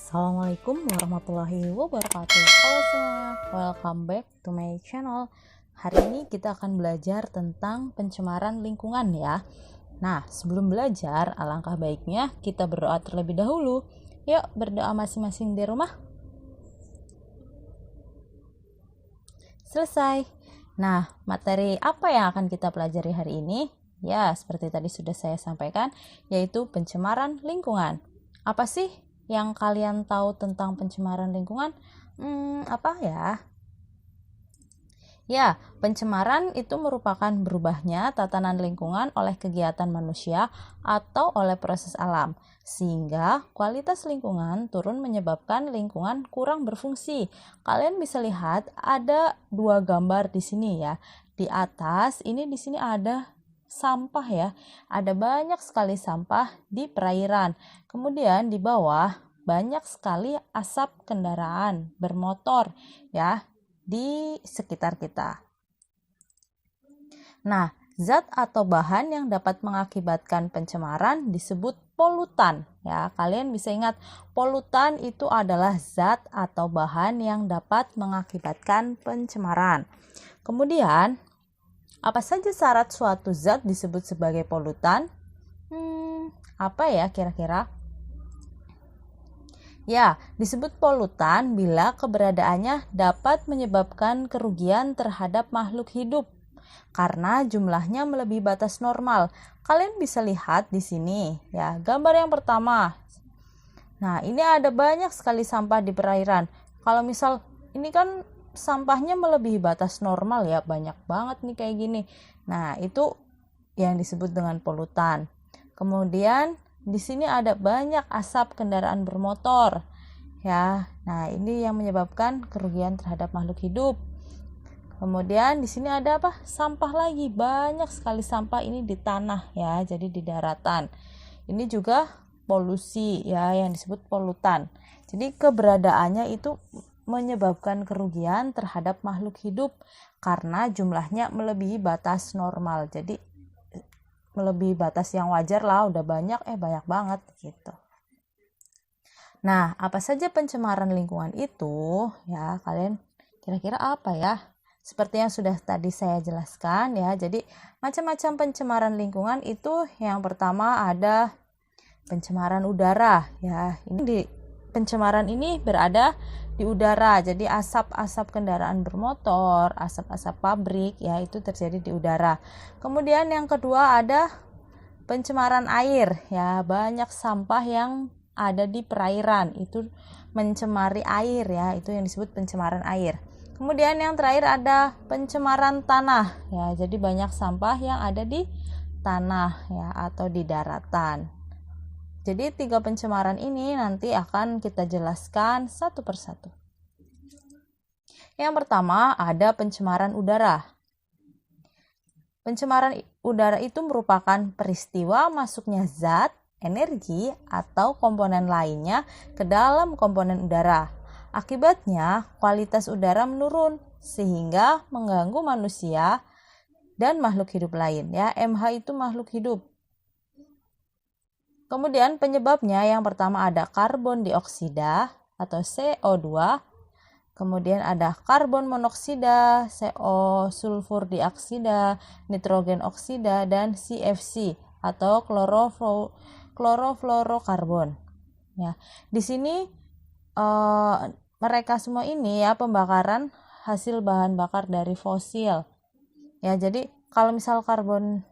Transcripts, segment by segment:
Assalamualaikum warahmatullahi wabarakatuh. Halo semuanya, welcome back to my channel. Hari ini kita akan belajar tentang pencemaran lingkungan ya. Nah, sebelum belajar, alangkah baiknya kita berdoa terlebih dahulu. Yuk, berdoa masing-masing di rumah. Selesai. Nah, materi apa yang akan kita pelajari hari ini? Ya, seperti tadi sudah saya sampaikan, yaitu pencemaran lingkungan. Apa sih yang kalian tahu tentang pencemaran lingkungan? Apa ya? Ya, pencemaran itu merupakan berubahnya tatanan lingkungan oleh kegiatan manusia atau oleh proses alam, sehingga kualitas lingkungan turun menyebabkan lingkungan kurang berfungsi. Kalian bisa lihat ada dua gambar di sini ya. Di atas ini di sini ada sampah ya. Ada banyak sekali sampah di perairan. Kemudian di bawah banyak sekali asap kendaraan bermotor ya di sekitar kita. Nah, zat atau bahan yang dapat mengakibatkan pencemaran disebut polutan ya. Kalian bisa ingat, polutan itu adalah zat atau bahan yang dapat mengakibatkan pencemaran. Kemudian, apa saja syarat suatu zat disebut sebagai polutan? Apa ya kira-kira? Ya, disebut polutan bila keberadaannya dapat menyebabkan kerugian terhadap makhluk hidup karena jumlahnya melebihi batas normal. Kalian bisa lihat di sini ya, gambar yang pertama. Nah, ini ada banyak sekali sampah di perairan. Kalau misal ini kan sampahnya melebihi batas normal ya, banyak banget nih kayak gini. Nah, itu yang disebut dengan polutan. Kemudian di sini ada banyak asap kendaraan bermotor ya. Nah, ini yang menyebabkan kerugian terhadap makhluk hidup. Kemudian di sini ada apa? Sampah lagi, banyak sekali sampah ini di tanah ya, jadi di daratan. Ini juga polusi ya, yang disebut polutan. Jadi keberadaannya itu menyebabkan kerugian terhadap makhluk hidup karena jumlahnya melebihi batas normal. Jadi melebihi batas yang wajar lah, udah banyak banget gitu. Nah, apa saja pencemaran lingkungan itu ya, kalian kira-kira apa ya? Seperti yang sudah tadi saya jelaskan ya, jadi macam-macam pencemaran lingkungan itu yang pertama ada pencemaran udara ya. Pencemaran ini berada di udara, jadi asap-asap kendaraan bermotor, asap-asap pabrik ya, itu terjadi di udara. Kemudian yang kedua ada pencemaran air ya, banyak sampah yang ada di perairan itu mencemari air ya, itu yang disebut pencemaran air. Kemudian yang terakhir ada pencemaran tanah ya, jadi banyak sampah yang ada di tanah ya atau di daratan. Jadi 3 pencemaran ini nanti akan kita jelaskan satu persatu. Yang pertama ada pencemaran udara. Pencemaran udara itu merupakan peristiwa masuknya zat, energi, atau komponen lainnya ke dalam komponen udara. Akibatnya, kualitas udara menurun sehingga mengganggu manusia dan makhluk hidup lain ya. MH itu makhluk hidup. Kemudian penyebabnya yang pertama ada karbon dioksida atau CO2. Kemudian ada karbon monoksida, CO sulfur dioksida, nitrogen oksida, dan CFC atau klorofluorokarbon. Ya, di sini mereka semua ini ya pembakaran hasil bahan bakar dari fosil. Ya, jadi kalau misal karbon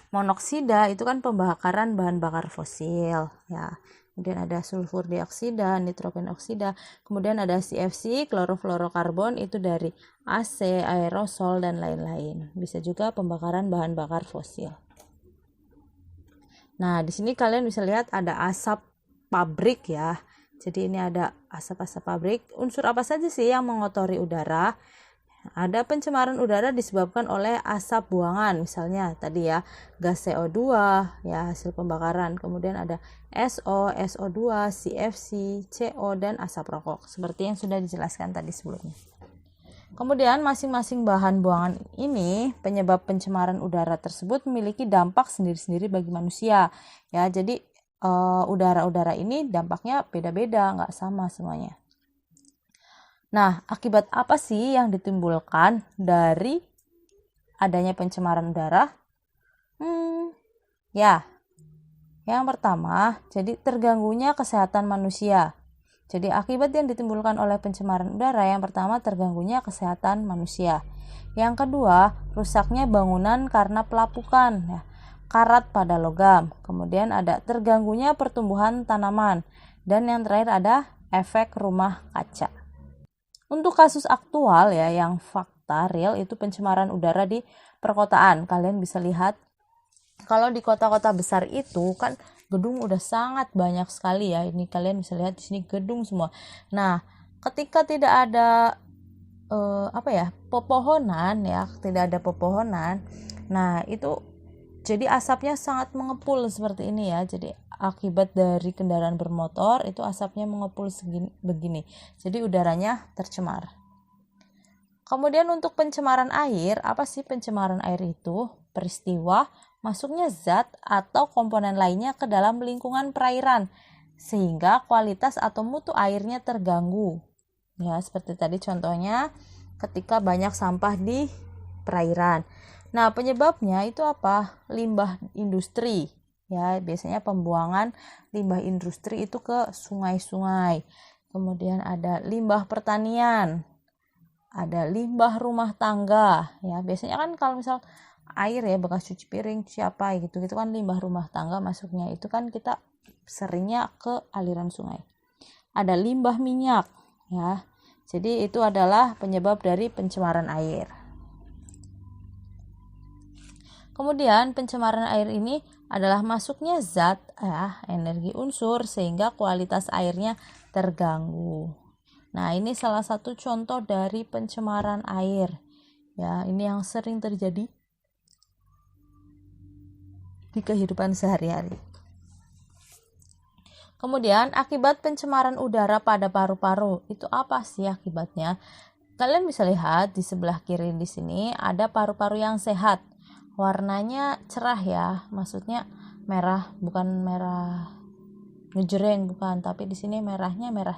monoksida itu kan pembakaran bahan bakar fosil ya. Kemudian ada sulfur dioksida, nitrogen oksida, kemudian ada CFC, klorofluorokarbon itu dari AC, aerosol dan lain-lain. Bisa juga pembakaran bahan bakar fosil. Nah, di sini kalian bisa lihat ada asap pabrik ya. Jadi ini ada asap-asap pabrik. Unsur apa saja sih yang mengotori udara? Ada pencemaran udara disebabkan oleh asap buangan, misalnya tadi ya gas CO2 ya hasil pembakaran, kemudian ada SO, SO2, CFC, CO dan asap rokok seperti yang sudah dijelaskan tadi sebelumnya. Kemudian masing-masing bahan buangan ini penyebab pencemaran udara tersebut memiliki dampak sendiri-sendiri bagi manusia ya. Jadi udara-udara ini dampaknya beda-beda, nggak sama semuanya. Nah, akibat apa sih yang ditimbulkan dari adanya pencemaran udara? Ya, yang pertama, jadi terganggunya kesehatan manusia. Jadi akibat yang ditimbulkan oleh pencemaran udara, yang pertama terganggunya kesehatan manusia. Yang kedua, rusaknya bangunan karena pelapukan, ya, karat pada logam. Kemudian ada terganggunya pertumbuhan tanaman. Dan yang terakhir ada efek rumah kaca. Untuk kasus aktual ya, yang fakta real itu pencemaran udara di perkotaan. Kalian bisa lihat kalau di kota-kota besar itu kan gedung udah sangat banyak sekali ya. Ini kalian bisa lihat di sini gedung semua. Nah, ketika tidak ada pepohonan ya, tidak ada pepohonan. Nah, itu jadi asapnya sangat mengepul seperti ini ya. Jadi akibat dari kendaraan bermotor itu asapnya mengepul begini. Jadi udaranya tercemar. Kemudian untuk pencemaran air, apa sih pencemaran air itu? Peristiwa masuknya zat atau komponen lainnya ke dalam lingkungan perairan sehingga kualitas atau mutu airnya terganggu. Ya, seperti tadi contohnya ketika banyak sampah di perairan. Nah, penyebabnya itu apa? Limbah industri. Ya, biasanya pembuangan limbah industri itu ke sungai-sungai. Kemudian ada limbah pertanian. Ada limbah rumah tangga. Ya, biasanya kan kalau misal air ya, bekas cuci piring, siapa gitu kan limbah rumah tangga masuknya. Itu kan kita seringnya ke aliran sungai. Ada limbah minyak, ya. Jadi itu adalah penyebab dari pencemaran air. Kemudian pencemaran air ini adalah masuknya zat energi unsur sehingga kualitas airnya terganggu. Nah, ini salah satu contoh dari pencemaran air. Ya, ini yang sering terjadi di kehidupan sehari-hari. Kemudian akibat pencemaran udara pada paru-paru, itu apa sih akibatnya? Kalian bisa lihat di sebelah kiri di sini ada paru-paru yang sehat. Warnanya cerah ya, maksudnya merah, bukan merah ngejreng, bukan, tapi di sini merahnya merah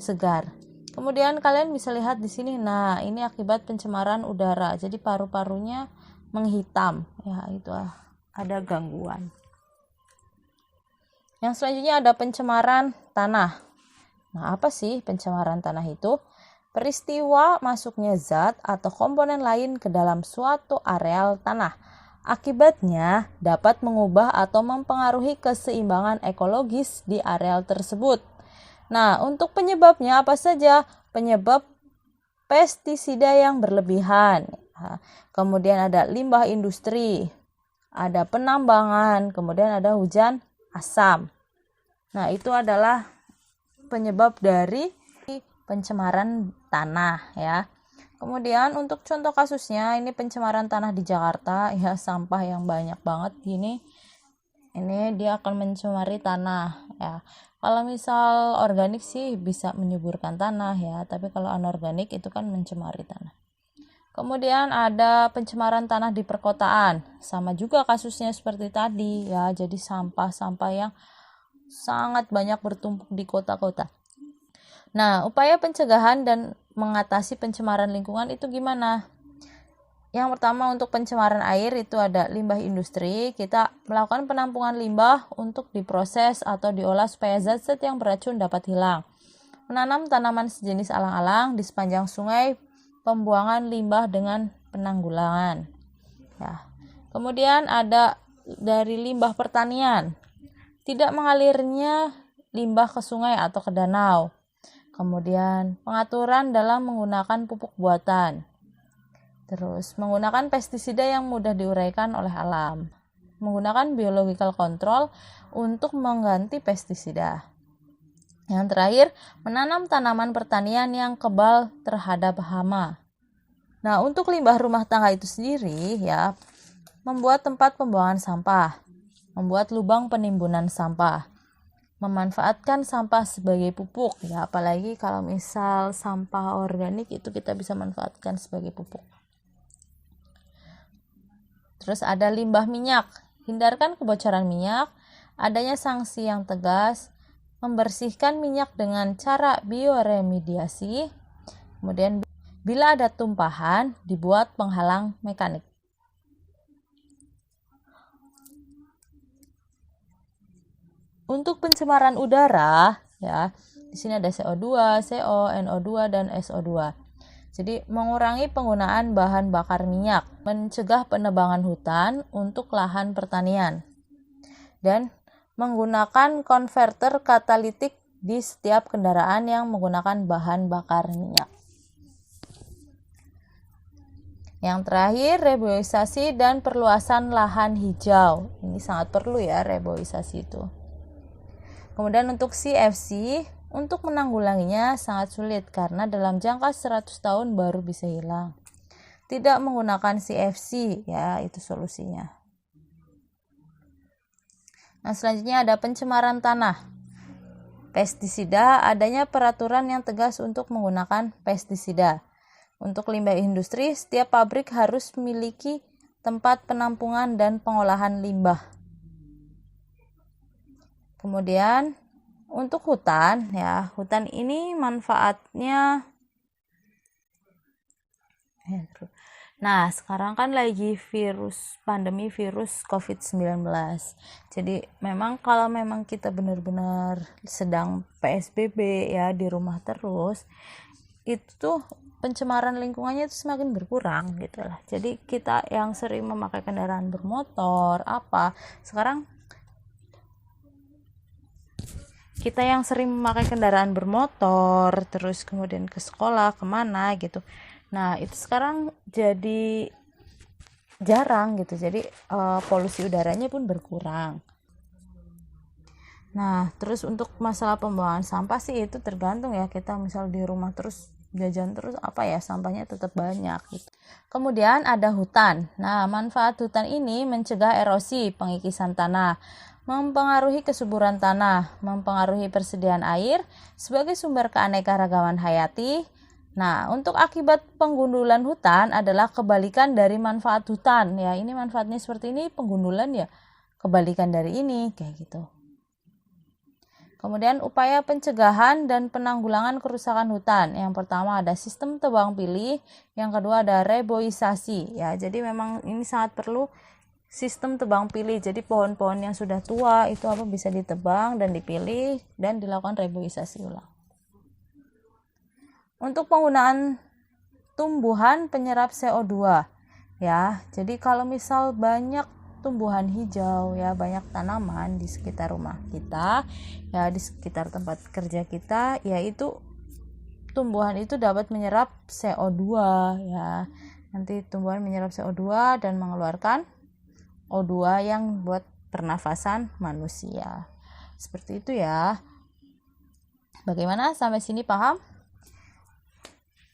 segar. Kemudian kalian bisa lihat di sini, nah ini akibat pencemaran udara, jadi paru-parunya menghitam, ya itu ada gangguan. Yang selanjutnya ada pencemaran tanah. Nah, apa sih pencemaran tanah itu? Peristiwa masuknya zat atau komponen lain ke dalam suatu areal tanah. Akibatnya dapat mengubah atau mempengaruhi keseimbangan ekologis di areal tersebut. Nah, untuk penyebabnya apa saja? Penyebab pestisida yang berlebihan. Kemudian ada limbah industri, ada penambangan, kemudian ada hujan asam. Nah, itu adalah penyebab dari pencemaran tanah ya. Kemudian untuk contoh kasusnya, ini pencemaran tanah di Jakarta ya, sampah yang banyak banget gini. Ini dia akan mencemari tanah ya. Kalau misal organik sih bisa menyuburkan tanah ya, tapi kalau anorganik itu kan mencemari tanah. Kemudian ada pencemaran tanah di perkotaan. Sama juga kasusnya seperti tadi ya. Jadi sampah-sampah yang sangat banyak bertumpuk di kota-kota. Nah, upaya pencegahan dan mengatasi pencemaran lingkungan itu gimana? Yang pertama untuk pencemaran air itu ada limbah industri. Kita melakukan penampungan limbah untuk diproses atau diolah supaya zat-zat yang beracun dapat hilang. Menanam tanaman sejenis alang-alang di sepanjang sungai, pembuangan limbah dengan penanggulangan. Ya. Kemudian ada dari limbah pertanian. Tidak mengalirnya limbah ke sungai atau ke danau. Kemudian pengaturan dalam menggunakan pupuk buatan. Terus menggunakan pestisida yang mudah diuraikan oleh alam. Menggunakan biological control untuk mengganti pestisida. Yang terakhir, menanam tanaman pertanian yang kebal terhadap hama. Nah, untuk limbah rumah tangga itu sendiri ya, membuat tempat pembuangan sampah, membuat lubang penimbunan sampah, memanfaatkan sampah sebagai pupuk ya, apalagi kalau misal sampah organik itu kita bisa manfaatkan sebagai pupuk. Terus ada limbah minyak, hindarkan kebocoran minyak, adanya sanksi yang tegas, membersihkan minyak dengan cara bioremediasi, kemudian bila ada tumpahan dibuat penghalang mekanik. Untuk pencemaran udara, ya, di sini ada CO2, CO, NO2, dan SO2. Jadi mengurangi penggunaan bahan bakar minyak, mencegah penebangan hutan untuk lahan pertanian, dan menggunakan konverter katalitik di setiap kendaraan yang menggunakan bahan bakar minyak. Yang terakhir, reboisasi dan perluasan lahan hijau. Ini sangat perlu ya, reboisasi itu. Kemudian untuk CFC, untuk menanggulanginya sangat sulit karena dalam jangka 100 tahun baru bisa hilang. Tidak menggunakan CFC, ya itu solusinya. Nah, selanjutnya ada pencemaran tanah. Pestisida, adanya peraturan yang tegas untuk menggunakan pestisida. Untuk limbah industri, setiap pabrik harus memiliki tempat penampungan dan pengolahan limbah. Kemudian untuk hutan, ya, hutan ini manfaatnya. Nah, sekarang kan lagi pandemi virus COVID-19. Jadi memang kalau memang kita benar-benar sedang PSBB ya, di rumah terus, itu tuh pencemaran lingkungannya itu semakin berkurang gitu lah. Jadi kita yang sering memakai kendaraan bermotor sekarang kita yang sering memakai kendaraan bermotor terus kemudian ke sekolah kemana gitu, nah itu sekarang jadi jarang gitu. Jadi polusi udaranya pun berkurang. Nah terus untuk masalah pembuangan sampah sih itu tergantung ya, kita misal di rumah terus jajan terus sampahnya tetap banyak gitu. Kemudian ada hutan. Nah manfaat hutan ini mencegah erosi, pengikisan tanah, mempengaruhi kesuburan tanah, mempengaruhi persediaan air sebagai sumber keanekaragaman hayati. Nah, untuk akibat penggundulan hutan adalah kebalikan dari manfaat hutan. Ya, ini manfaatnya seperti ini, penggundulan ya kebalikan dari ini, kayak gitu. Kemudian upaya pencegahan dan penanggulangan kerusakan hutan. Yang pertama ada sistem tebang pilih, yang kedua ada reboisasi. Ya, jadi memang ini sangat perlu sistem tebang pilih. Jadi pohon-pohon yang sudah tua itu bisa ditebang dan dipilih dan dilakukan reboisasi ulang. Untuk penggunaan tumbuhan penyerap CO2, ya. Jadi kalau misal banyak tumbuhan hijau ya, banyak tanaman di sekitar rumah kita, ya di sekitar tempat kerja kita, yaitu tumbuhan itu dapat menyerap CO2 ya. Nanti tumbuhan menyerap CO2 dan mengeluarkan O2 yang buat pernafasan manusia. Seperti itu ya. Bagaimana sampai sini paham?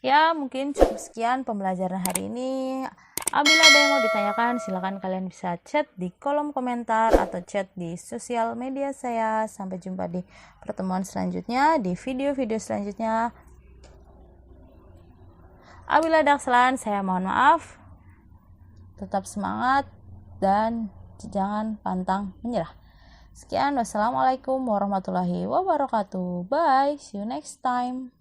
Ya, mungkin cukup sekian pembelajaran hari ini. Apabila ada yang mau ditanyakan, silakan kalian bisa chat di kolom komentar atau chat di sosial media saya. Sampai jumpa di pertemuan selanjutnya, di video-video selanjutnya. Apabila ada kesalahan, saya mohon maaf. Tetap semangat dan jangan pantang menyerah. Sekian, wassalamualaikum warahmatullahi wabarakatuh. Bye, see you next time.